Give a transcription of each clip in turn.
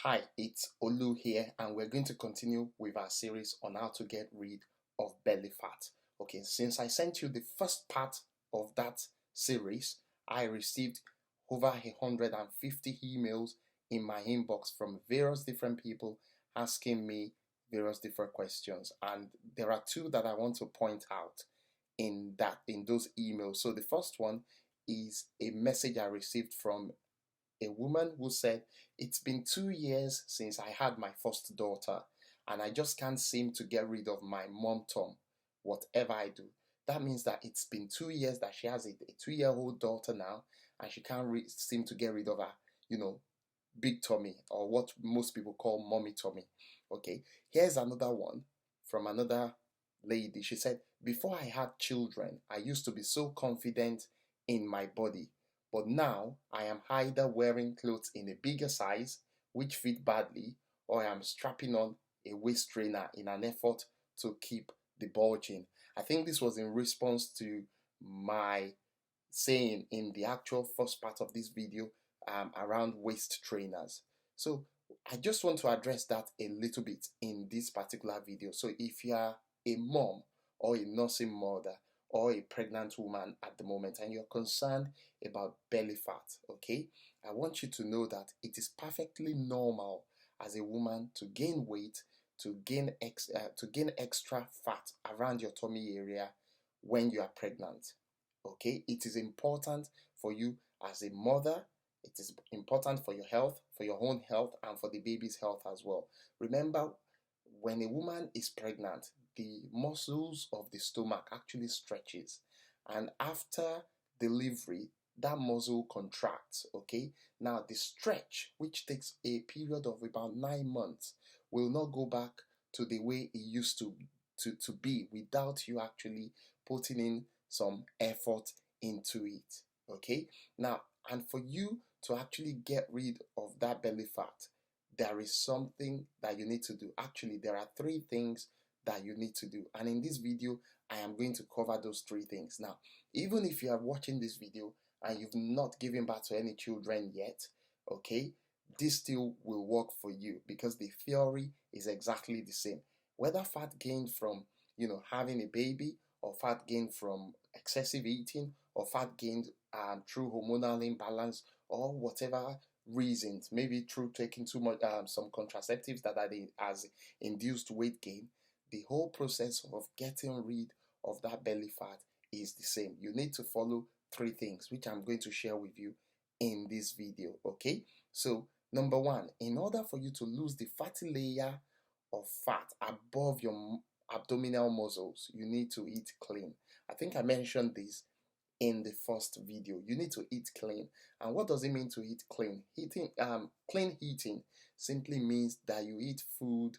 Hi, it's Olu here, and we're going to continue with our series on how to get rid of belly fat. Okay, since I sent you the first part of that series, I received over 150 emails in my inbox from various different people asking me various different questions, and there are two that I want to point out in those emails. So the first one is a message I received from a woman who said, "It's been 2 years since I had my first daughter, and I just can't seem to get rid of my mom tum, whatever I do." That means that it's been 2 years that she has a 2-year-old daughter now, and she can't seem to get rid of her, you know, big tummy, or what most people call mommy tummy. Okay, here's another one from another lady. She said, "Before I had children, I used to be so confident in my body, but now I am either wearing clothes in a bigger size, which fit badly, or I am strapping on a waist trainer in an effort to keep the bulging." I think this was in response to my saying in the actual first part of this video around waist trainers. So I just want to address that a little bit in this particular video. So if you are a mom or a nursing mother or a pregnant woman at the moment and you're concerned about belly fat, okay, I want you to know that it is perfectly normal as a woman to gain weight, to gain extra fat around your tummy area when you are pregnant. Okay, it is important for you as a mother. It is important for your health, for your own health, and for the baby's health as well. Remember, when a woman is pregnant, the muscles of the stomach actually stretches, and after delivery, that muscle contracts. Okay, now the stretch, which takes a period of about 9 months, will not go back to the way it used to be without you actually putting in some effort into it. Okay, now, and for you to actually get rid of that belly fat, there is something that you need to do. Actually, there are three things that you need to do, and in this video I am going to cover those three things. Now, even if you are watching this video and you've not given birth to any children yet, okay, this still will work for you because the theory is exactly the same. Whether fat gained from having a baby, or fat gained from excessive eating, or fat gained through hormonal imbalance, or whatever reasons, maybe through taking too much some contraceptives that has induced weight gain, the whole process of getting rid of that belly fat is the same. You need to follow three things which I'm going to share with you in this video. Okay, so number one, in order for you to lose the fatty layer of fat above your abdominal muscles, you need to eat clean. I think I mentioned this in the first video. You need to eat clean. And what does it mean to eat clean? Clean eating simply means that you eat food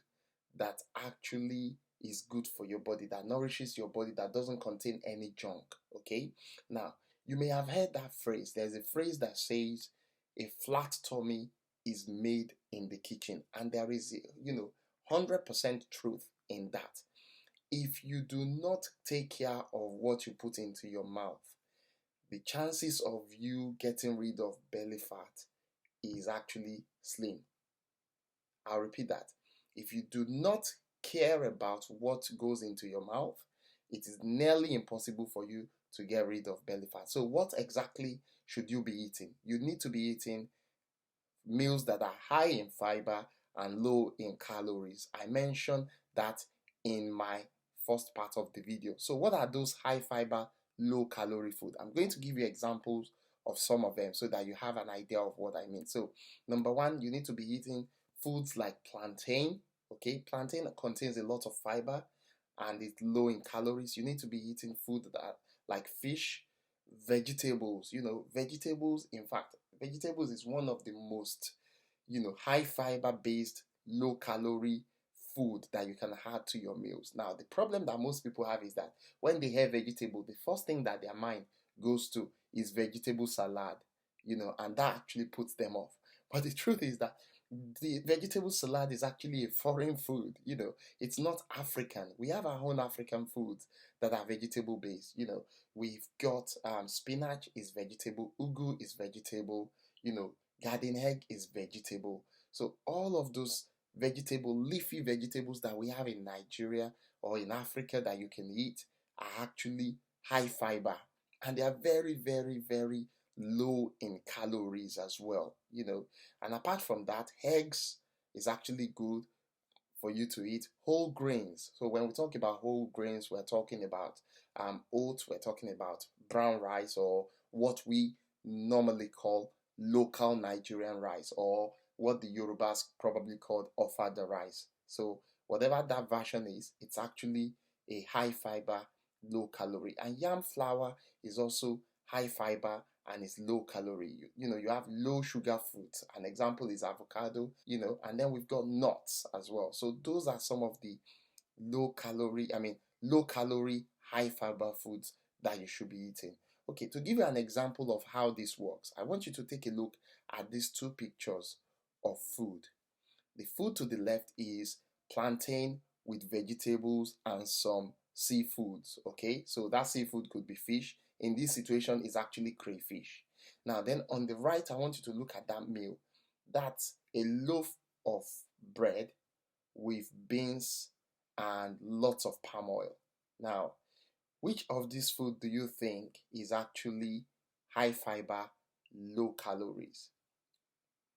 that actually is good for your body, that nourishes your body, that doesn't contain any junk. Okay, now you may have heard that phrase. There's a phrase that says a flat tummy is made in the kitchen, and there is 100% truth in that. If you do not take care of what you put into your mouth, the chances of you getting rid of belly fat is actually slim. I'll repeat that. If you do not care about what goes into your mouth, it is nearly impossible for you to get rid of belly fat. So, what exactly should you be eating? You need to be eating meals that are high in fiber and low in calories. I mentioned that in my first part of the video. So what are those high fiber, low calorie food? I'm going to give you examples of some of them so that you have an idea of what I mean. So number one, you need to be eating foods like plantain. Okay, plantain contains a lot of fiber and it's low in calories. You need to be eating food that like fish, vegetables. Vegetables, in fact, vegetables is one of the most high fiber based, low calorie food that you can add to your meals. Now, the problem that most people have is that when they hear vegetable, the first thing that their mind goes to is vegetable salad, and that actually puts them off. But the truth is that the vegetable salad is actually a foreign food. It's not African. We have our own African foods that are vegetable based. We've got spinach is vegetable, ugu is vegetable, garden egg is vegetable. So all of those leafy vegetables that we have in Nigeria or in Africa that you can eat are actually high fiber, and they are very, very, very low in calories as well, And apart from that, eggs is actually good for you to eat. Whole grains. So when we talk about whole grains, we're talking about oats, we're talking about brown rice, or what we normally call local Nigerian rice, or what the Yorubas probably call ofada rice. So whatever that version is, it's actually a high fiber, low calorie. And yam flour is also high fiber and it's low calorie. You have low sugar fruits. An example is avocado, and then we've got nuts as well. So those are some of the low calorie, high fiber foods that you should be eating. Okay, to give you an example of how this works, I want you to take a look at these two pictures of food. The food to the left is plantain with vegetables and some seafoods. Okay, so that seafood could be fish. In this situation, is actually crayfish. Now, then on the right, I want you to look at that meal. That's a loaf of bread with beans and lots of palm oil. Now, which of these food do you think is actually high fiber, low calories?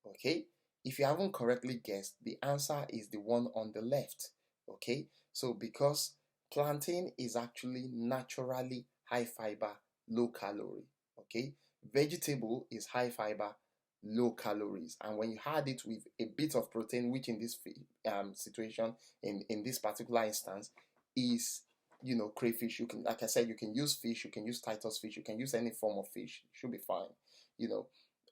Okay, if you haven't correctly guessed, the answer is the one on the left. Okay, so because plantain is actually naturally high fiber, low calorie. Okay, vegetable is high fiber, low calories, and when you add it with a bit of protein, which in this situation, in this particular instance, is crayfish. You can, like I said, you can use fish, you can use Titus fish, you can use any form of fish. It should be fine.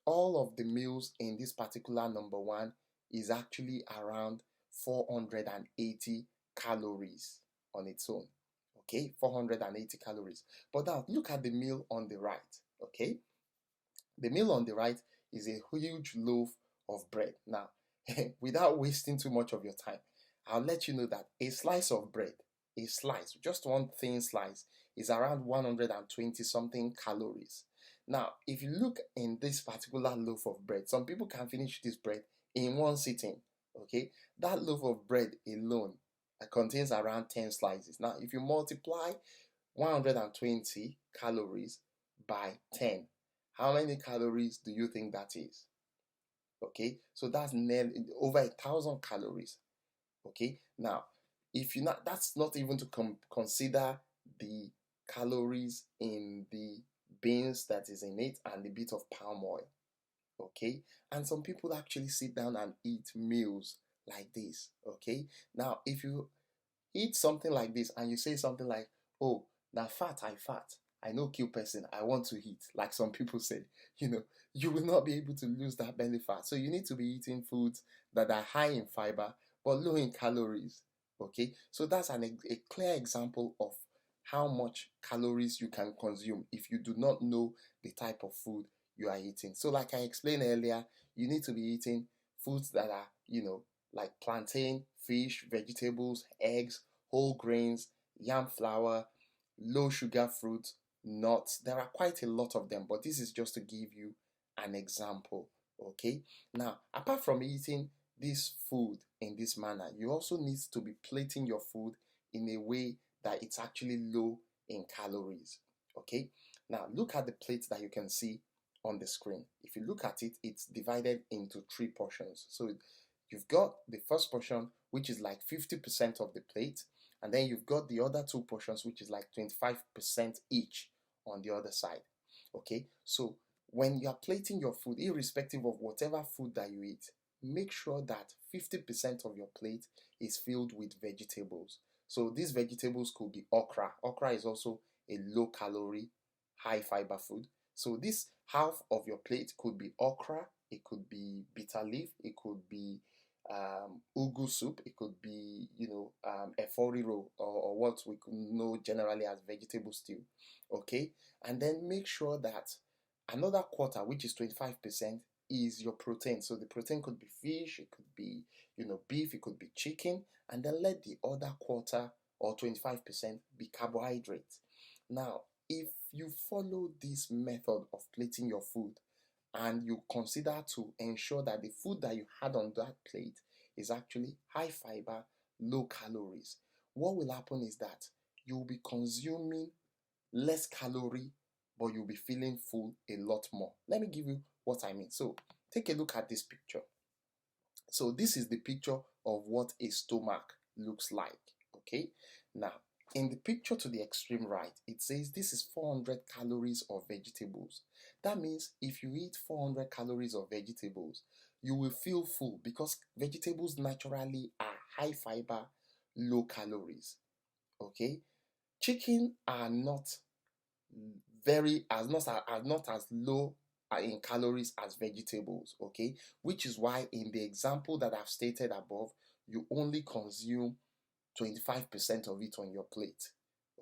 All of the meals in this particular number one is actually around 480 calories on its own. Okay, 480 calories. But now look at the meal on the right. Okay, the meal on the right is a huge loaf of bread. Now, without wasting too much of your time, I'll let you know that a slice of bread, just one thin slice, is around 120 something calories. Now, if you look in this particular loaf of bread, some people can finish this bread in one sitting. Okay, that loaf of bread alone contains around 10 slices. Now, if you multiply 120 calories by 10, how many calories do you think that is? Okay, so that's nearly over 1,000 calories. Okay, now if you not, that's not even to consider the calories in the beans that is in it and the bit of palm oil. Okay, and some people actually sit down and eat meals like this. Okay, now if you eat something like this and you say something like, oh, now fat, I know kill person, I want to eat, like some people said, you will not be able to lose that belly fat. So you need to be eating foods that are high in fiber but low in calories. Okay, so that's a clear example of how much calories you can consume if you do not know the type of food you are eating. So like I explained earlier, you need to be eating foods that are, like plantain, fish, vegetables, eggs, whole grains, yam flour, low sugar fruits, nuts. There are quite a lot of them, but this is just to give you an example. Okay, now apart from eating this food in this manner, you also need to be plating your food in a way that it's actually low in calories. Okay, now look at the plate that you can see on the screen. If you look at it, it's divided into 3 portions. So you've got the first portion, which is like 50% of the plate, and then you've got the other 2 portions, which is like 25% each on the other side. Okay, so when you are plating your food, irrespective of whatever food that you eat, make sure that 50% of your plate is filled with vegetables. So these vegetables could be okra. Okra is also a low calorie, high fiber food. So this half of your plate could be okra, it could be bitter leaf, it could be ugu soup, it could be eforiro, or what we could know generally as vegetable stew. Okay, and then make sure that another quarter, which is 25%, is your protein. So the protein could be fish, it could be beef, it could be chicken, and then let the other quarter or 25% be carbohydrates. Now, if you follow this method of plating your food, and you consider to ensure that the food that you had on that plate is actually high fiber, low calories, what will happen is that you'll be consuming less calorie, but you'll be feeling full a lot more. Let me give you what I mean. So take a look at this picture. So this is the picture of what a stomach looks like. Okay, now in the picture to the extreme right, it says this is 400 calories of vegetables. That means if you eat 400 calories of vegetables, you will feel full because vegetables naturally are high fiber, low calories. Okay, chicken are not not as low in calories as vegetables. Okay, which is why in the example that I've stated above, you only consume 25% of it on your plate.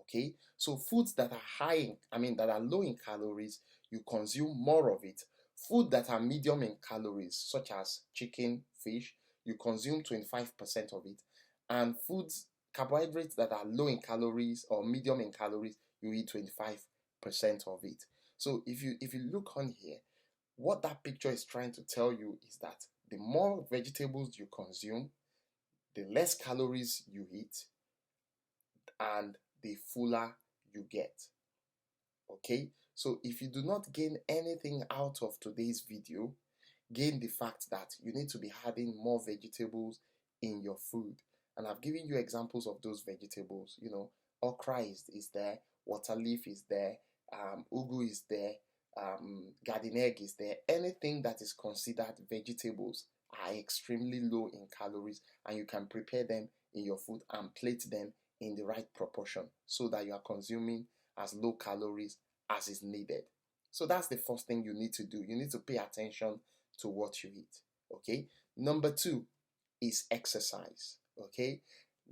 Okay, so foods that are that are low in calories, you consume more of it. Food that are medium in calories, such as chicken, fish, you consume 25% of it. And foods, carbohydrates that are low in calories or medium in calories, you eat 25% of it. So if you look on here, what that picture is trying to tell you is that the more vegetables you consume, the less calories you eat, and the fuller you get. Okay, so if you do not gain anything out of today's video, gain the fact that you need to be adding more vegetables in your food. And I've given you examples of those vegetables. Okra is there, water leaf is there, ugu is there, garden egg is there. Anything that is considered vegetables are extremely low in calories, and you can prepare them in your food and plate them in the right proportion so that you are consuming as low calories as is needed. So that's the first thing you need to do. You need to pay attention to what you eat. Okay. Number 2 is exercise. Okay.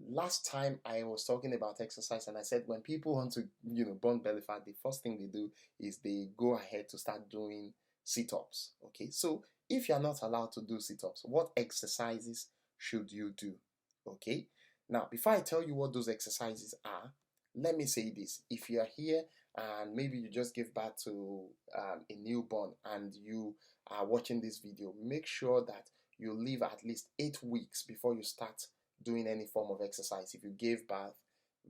Last time I was talking about exercise, and I said when people want to burn belly fat, the first thing they do is they go ahead to start doing sit-ups. Okay, so if you're not allowed to do sit-ups, what exercises should you do? Okay, now before I tell you what those exercises are, let me say this. If you are here and maybe you just gave birth to a newborn and you are watching this video, make sure that you leave at least 8 weeks before you start doing any form of exercise. If you gave birth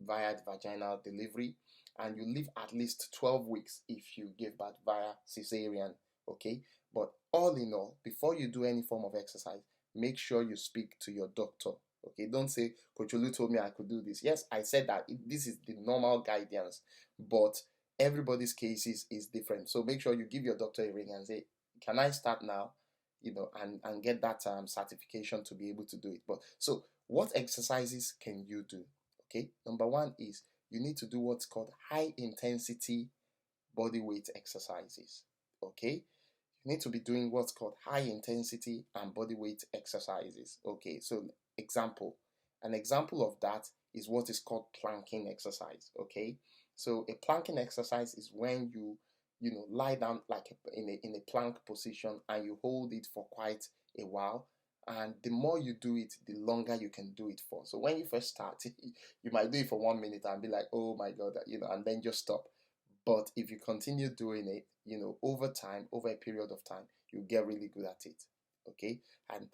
via vaginal delivery, and you leave at least 12 weeks if you give birth via cesarean. Okay, but all in all, before you do any form of exercise, make sure you speak to your doctor. Okay, don't say Coach Olu told me I could do this. Yes, I said that this is the normal guidance, but everybody's cases is different. So make sure you give your doctor a ring and say, can I start now? And get that certification to be able to do it. But so what exercises can you do? Okay, number 1 is you need to do what's called high intensity body weight exercises. Okay, you need to be doing what's called high intensity and body weight exercises. Okay, so an example of that is what is called planking exercise. Okay, so a planking exercise is when you lie down like in a plank position, and you hold it for quite a while, and the more you do it, the longer you can do it for. So when you first start, you might do it for 1 minute and be like, oh my god, and then just stop. But if you continue doing it, over time, over a period of time, you get really good at it. Okay, and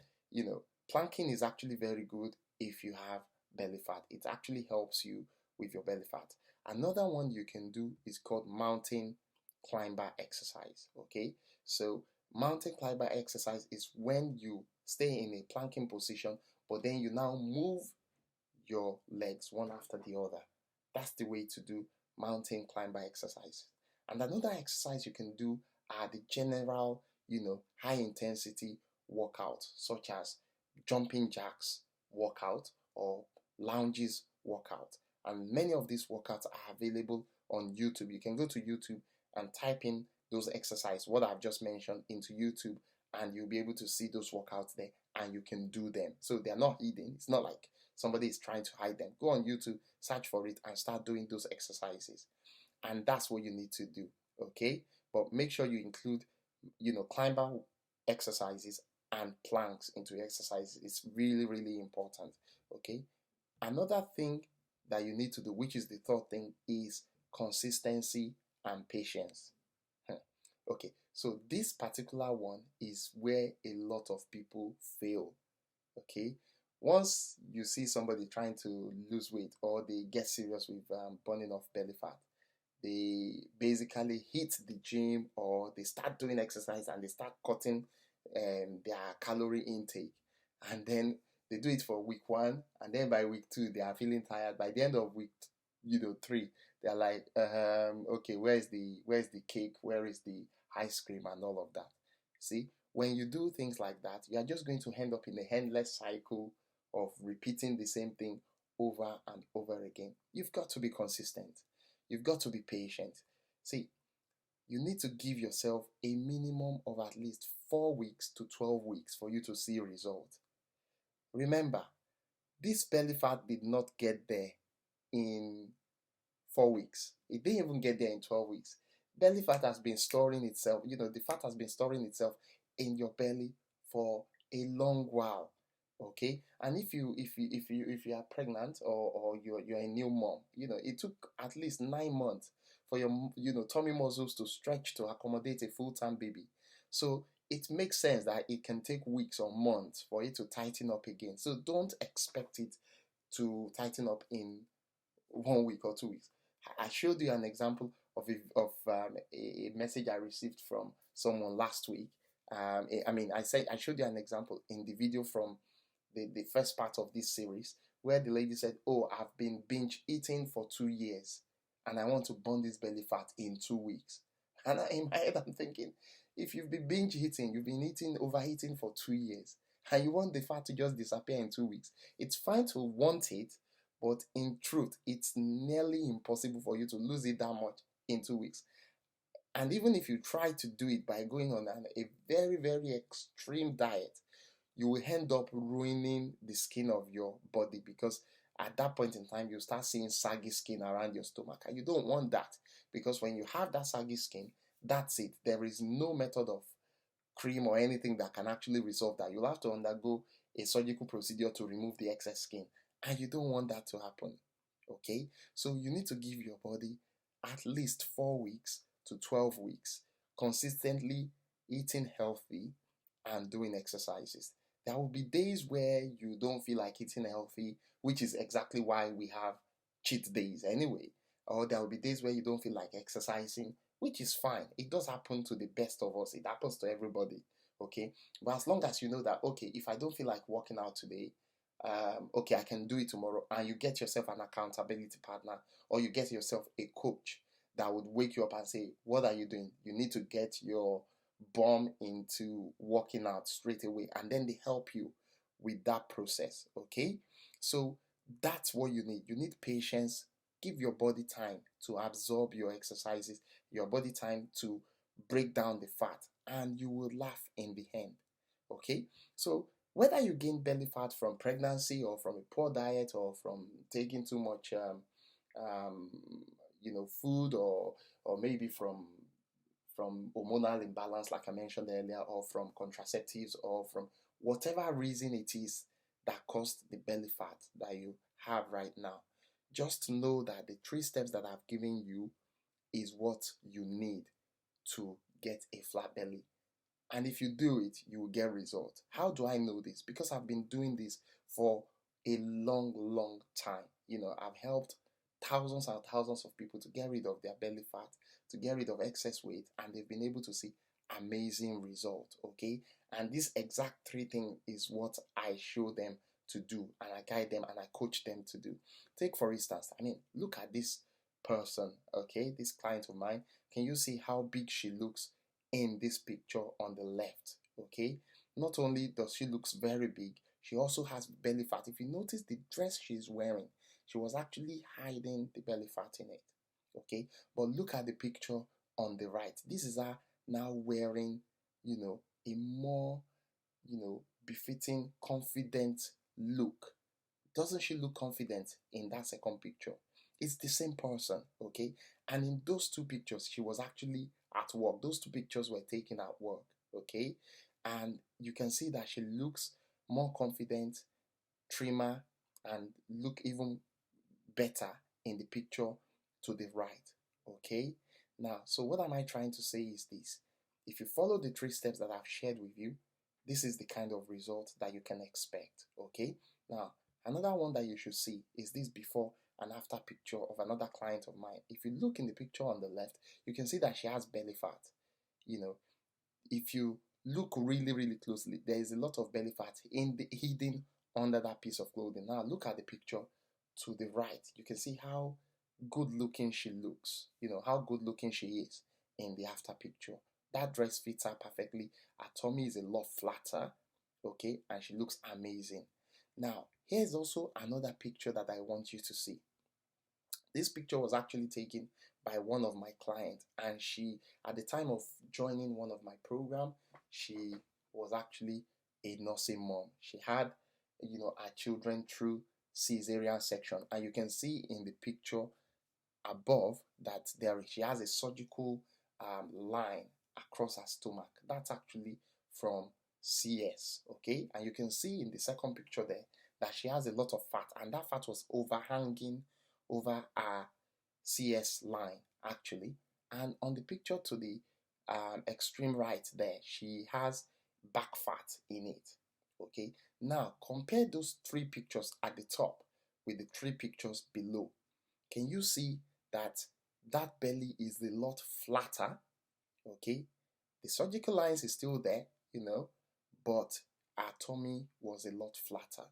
planking is actually very good if you have belly fat. It actually helps you with your belly fat. Another one you can do is called mountain climber exercise. Okay, so mountain climber exercise is when you stay in a planking position, but then you now move your legs one after the other. That's the way to do mountain climber exercise. And another exercise you can do are the general, high intensity workout, such as jumping jacks workout or lunges workout. And many of these workouts are available on YouTube. You can go to YouTube and type in those exercises, what I've just mentioned, into YouTube, and you'll be able to see those workouts there, and you can do them. So they're not hidden. It's not like somebody is trying to hide them. Go on YouTube, search for it, and start doing those exercises. And that's what you need to do. Okay, but make sure you include climber exercises and planks into exercises. It's really, really important. Okay, another thing that you need to do, which is the third thing, is consistency and patience. Okay, So this particular one is where a lot of people fail. Okay, once you see somebody trying to lose weight or they get serious with burning off belly fat, they basically hit the gym or they start doing exercise and they start cutting their calorie intake, and then they do it for week one, and then by week two they are feeling tired. By the end of week three, they're like, okay, where's the cake, where is the ice cream and all of that. See, when you do things like that, you are just going to end up in a endless cycle of repeating the same thing over and over again. You've got to be consistent. You've got to be patient. See, you need to give yourself a minimum of at least 4 weeks to 12 weeks for you to see results. Remember, this belly fat did not get there in 4 weeks. It didn't even get there in 12 weeks. Belly fat has been storing itself, the fat has been storing itself in your belly for a long while. Okay, and if you are pregnant, or you're a new mom, it took at least 9 months for your tummy muscles to stretch to accommodate a full-term baby. So it makes sense that it can take weeks or months for it to tighten up again. So don't expect it to tighten up in 1 week or 2 weeks. I showed you an example of a message I received from someone last week. I showed you an example in the video from the first part of this series, where the lady said, "Oh, I've been binge eating for 2 years and I want to burn this belly fat in 2 weeks." And in my head, I'm thinking, if you've been binge eating, you've been overeating for 2 years, and you want the fat to just disappear in 2 weeks, it's fine to want it, but in truth, it's nearly impossible for you to lose it that much in 2 weeks. And even if you try to do it by going on a very, very extreme diet, you will end up ruining the skin of your body, because at that point in time you start seeing saggy skin around your stomach, and you don't want that, because when you have that saggy skin, that's it. There is no method of cream or anything that can actually resolve that. You'll have to undergo a surgical procedure to remove the excess skin, and you don't want that to happen. Okay, so you need to give your body at least 4 weeks to 12 weeks consistently eating healthy and doing exercises. There will be days where you don't feel like eating healthy, which is exactly why we have cheat days anyway. Or there will be days where you don't feel like exercising, which is fine. It does happen to the best of us. It happens to everybody. Okay. But as long as you know that, okay, if I don't feel like working out today, okay, I can do it tomorrow. And you get yourself an accountability partner, or you get yourself a coach that would wake you up and say, what are you doing? You need to get your bomb into working out straight away, and then they help you with that process. Okay, so that's what you need patience. Give your body time to absorb your exercises, your body time to break down the fat, and you will laugh in the end. Okay, so whether you gain belly fat from pregnancy, or from a poor diet, or from taking too much um, food, or maybe from hormonal imbalance, like I mentioned earlier, or from contraceptives, or from whatever reason it is that caused the belly fat that you have right now, just know that the 3 steps that I've given you is what you need to get a flat belly. And if you do it, you will get results. How do I know this? Because I've been doing this for a long, long time. I've helped thousands and thousands of people to get rid of their belly fat, to get rid of excess weight, and they've been able to see amazing results. Okay, and this exact 3 things is what I show them to do, and I guide them and I coach them to do. Take for instance, look at this person. Okay, this client of mine. Can you see how big she looks in this picture on the left? Okay, not only does she looks very big, she also has belly fat. If you notice the dress she's wearing, she was actually hiding the belly fat in it. Okay, but look at the picture on the right. This is her now wearing, a more, befitting, confident look. Doesn't she look confident in that second picture? It's the same person. Okay, and in those 2 pictures, she was actually at work. Those 2 pictures were taken at work. Okay, and you can see that she looks more confident, trimmer, and look even better in the picture to the right. Okay, now, so what am I trying to say is this: If you follow the 3 steps that I've shared with you, this is the kind of result that you can expect. Okay, now another one that you should see is this before and after picture of another client of mine. If you look in the picture on the left, you can see that she has belly fat. You know, if you look really closely, there is a lot of belly fat hidden under that piece of clothing. Now look at the picture to the right. You can see how good looking she looks, how good looking she is in the after picture. That dress fits her perfectly. Her tummy is a lot flatter, okay, and she looks amazing. Now here's also another picture that I want you to see. This picture was actually taken by one of my clients, and she, at the time of joining one of my program, she was actually a nursing mom. She had, her children through cesarean section, and you can see in the picture above that she has a surgical line across her stomach. That's actually from CS, okay? And you can see in the second picture there that she has a lot of fat, and that fat was overhanging over her CS line actually. And on the picture to the extreme right there, she has back fat in it. Okay, now compare those 3 pictures at the top with the 3 pictures below. Can you see that that belly is a lot flatter? Okay, the surgical lines is still there, but our tummy was a lot flatter.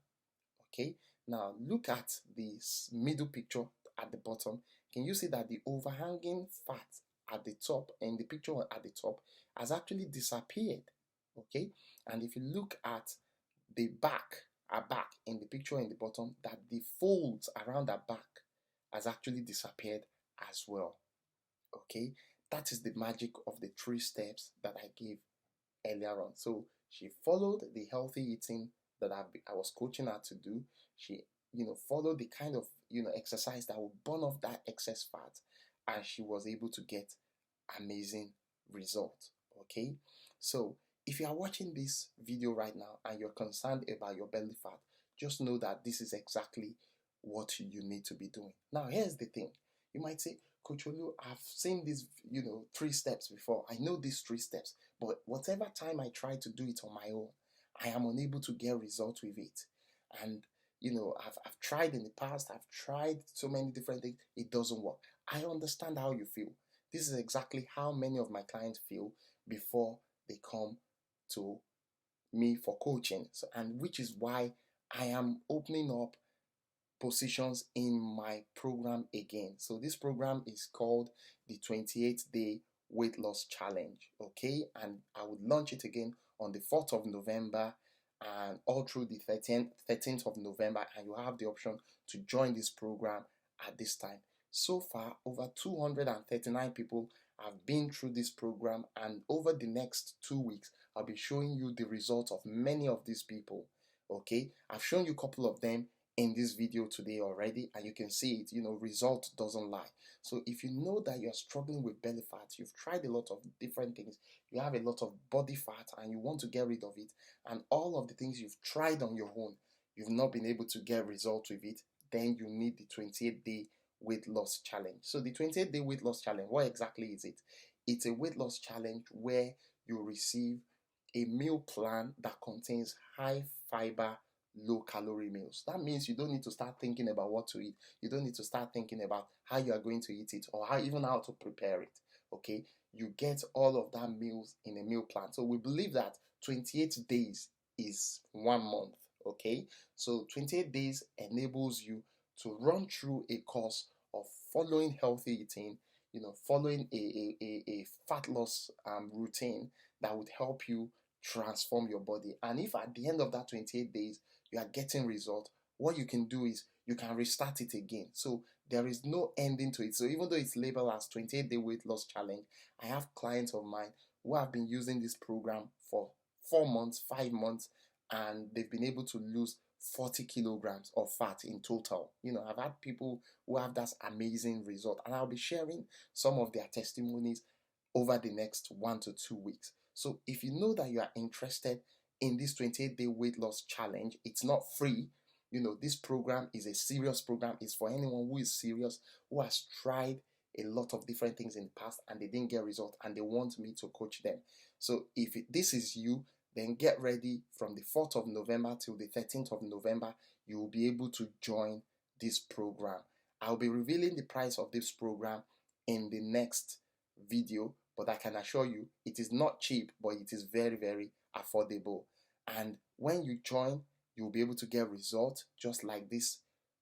Okay, now look at this middle picture at the bottom. Can you see that the overhanging fat at the top, and the picture at the top, has actually disappeared? Okay, and if you look at the back, her back in the picture in the bottom, that the folds around her back has actually disappeared as well. Okay, that is the magic of the 3 steps that I gave earlier on. So she followed the healthy eating that I was coaching her to do. She, followed the kind of, exercise that would burn off that excess fat, and she was able to get amazing results. Okay, so if you are watching this video right now and you're concerned about your belly fat, just know that this is exactly what you need to be doing. Now here's the thing. You might say, Coach Olu, I've seen these 3 steps before. I know these 3 steps, but whatever time I try to do it on my own, I am unable to get results with it. And I've tried in the past, I've tried so many different things, it doesn't work. I understand how you feel. This is exactly how many of my clients feel before they come to me for coaching. So, and which is why I am opening up positions in my program again. So this program is called the 28-day weight loss challenge. Okay, and I would launch it again on the 4th of November and all through the 13th of November, and you have the option to join this program at this time. So far, over 239 people have been through this program, and over the next 2 weeks, I'll be showing you the results of many of these people. Okay, I've shown you a couple of them in this video today already, and you can see it. Result doesn't lie. So if you know that you're struggling with belly fat, you've tried a lot of different things, you have a lot of body fat and you want to get rid of it, and all of the things you've tried on your own, you've not been able to get results with it, then you need the 28-day weight loss challenge. So the 28-day weight loss challenge, what exactly is it? It's a weight loss challenge where you receive a meal plan that contains high fiber, low calorie meals. That means you don't need to start thinking about what to eat. You don't need to start thinking about how you are going to eat it, or even how to prepare it. Okay, you get all of that meals in a meal plan. So we believe that 28 days is 1 month. Okay, so 28 days enables you to run through a course of following healthy eating, following a fat loss routine that would help you transform your body. And if at the end of that 28 days you are getting results, what you can do is you can restart it again. So there is no ending to it. So even though it's labeled as 28-day weight loss challenge, I have clients of mine who have been using this program for 4 months, 5 months, and they've been able to lose 40 kilograms of fat in total. I've had people who have that amazing result, and I'll be sharing some of their testimonies over the next 1 to 2 weeks. So if you know that you are interested in this 28-day weight loss challenge, it's not free. This program is a serious program. It's for anyone who is serious, who has tried a lot of different things in the past and they didn't get results and they want me to coach them. So if this is you, then get ready. From the 4th of November till the 13th of November, you will be able to join this program. I'll be revealing the price of this program in the next video, but I can assure you it is not cheap, but it is very, very affordable. And when you join, you'll be able to get results just like this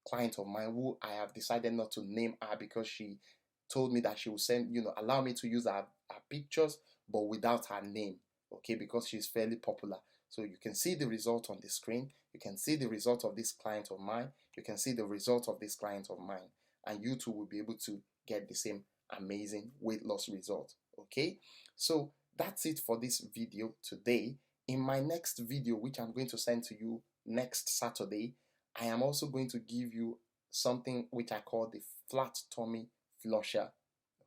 client of mine, who I have decided not to name her because she told me that she will send, allow me to use her pictures, but without her name, okay, because she's fairly popular. So you can see the result on the screen. You can see the result of this client of mine. You can see the result of this client of mine. And you too will be able to get the same amazing weight loss result, okay? So that's it for this video today. In my next video, which I'm going to send to you next Saturday, I am also going to give you something which I call the flat tummy flusher,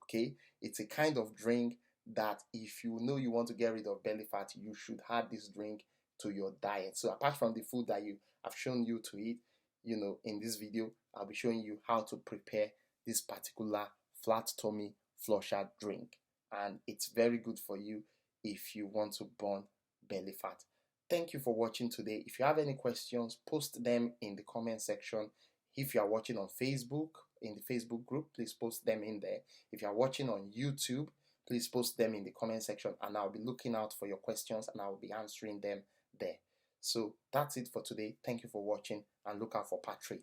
okay? It's a kind of drink that if you know you want to get rid of belly fat, you should add this drink to your diet. So apart from the food that I've shown you to eat, in this video, I'll be showing you how to prepare this particular flat tummy flusher drink. And it's very good for you if you want to burn belly fat. Thank you for watching today. If you have any questions, post them in the comment section. If you are watching on Facebook, in the Facebook group, please post them in there. If you are watching on YouTube, please post them in the comment section and I'll be looking out for your questions and I'll be answering them there. So that's it for today. Thank you for watching and look out for part 3.